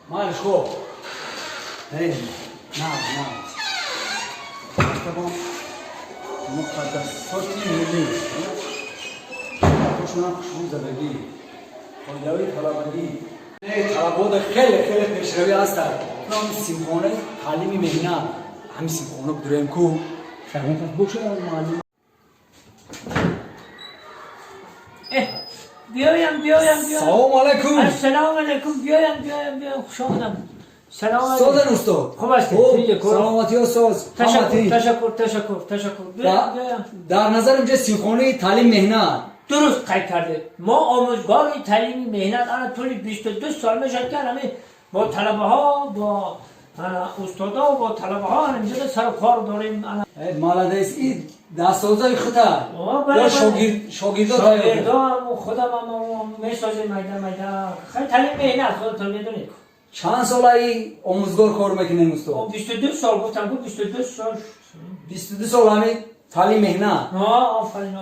مالش خوب نه نه طبعا مقدسات ملی خوشونا خوشون زدگی خواهیوی طلبگی طلبات خیلی پیشروی هستند اونم سیمخانه تعلیمی مهنت همین سیمخانه بدریم کو خدمت بکشن معلم بیایم سلام علیکم السلام علیکم بیایم خوش آمدم سلام علیکم سازن استاد خوب هستی سلامتی استاد تشکر بیایم در نظرم چه سیمخانه تعلیم مهنت درست قید کرده ما آموزگار تعلیم مهنت الان طول 22 سال میشد که همه با طلبه ها با استادا و با طلبه ها همینجا سر کار داریم مالدیس این دستاوردهای خطر یا شاگردا هم خودم هم میسازیم میدان خیلی تعلیم مهنت خودتون میدونید چند سال ای آموزگار کار میکنین استاد 22 سال گفتم 22 سال 22 سال همین تعلیم مهنت آفرین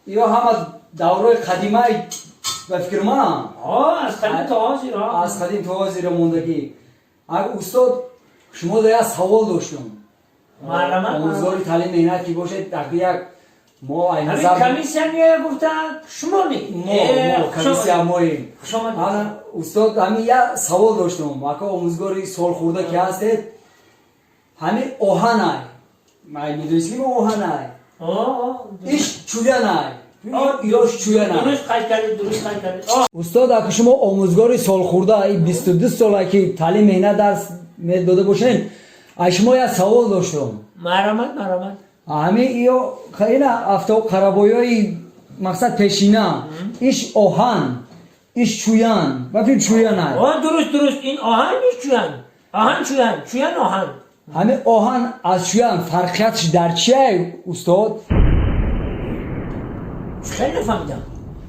یا همه دوره قدیمه به فکر من از قدیم تا حاضر از قدیم تا حاضر موندگی اگر استاد شما در سوال داشتم آموزگار تعلیم مهنت که باشه در یک ما این همین کمیسیون گفتن شما ما کمیسیون ماییم استاد همین یک سوال داشتم اگر آموزگاری سال خورده که هستید همین آهنه ما میدونستیم آهنه ایش چویا نه ایش چویا نه درست قید کردید استاد اگه شما آموزگار سال خورده ای 22 ساله که تعلیم مهنت درس داده باشین شما یک سوال داشتم مرحمت همین ایو خیلی افتاو قربایای مقصد پیشینه ایش آهن ایش چویان ببین چویا نه درست این آهن نیست چویان آهن همین آهن از چویان فرقیتش در چیه استاد خیلی نفهمیدم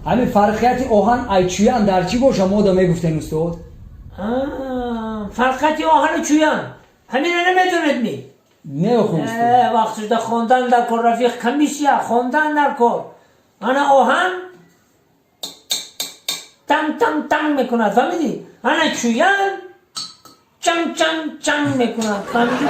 همین فرقیت آهن ای چویان در چی باشه ما دا میگفتین استاد فرقیت آهن چویان همین نمیدونید می نه خوب استاد وقتی دا خوندن در کار رفیق کمیسیا خوندن در کار انا آهن تنگ میکند فهمیدی انا چویان چنگ میکند فهمیدی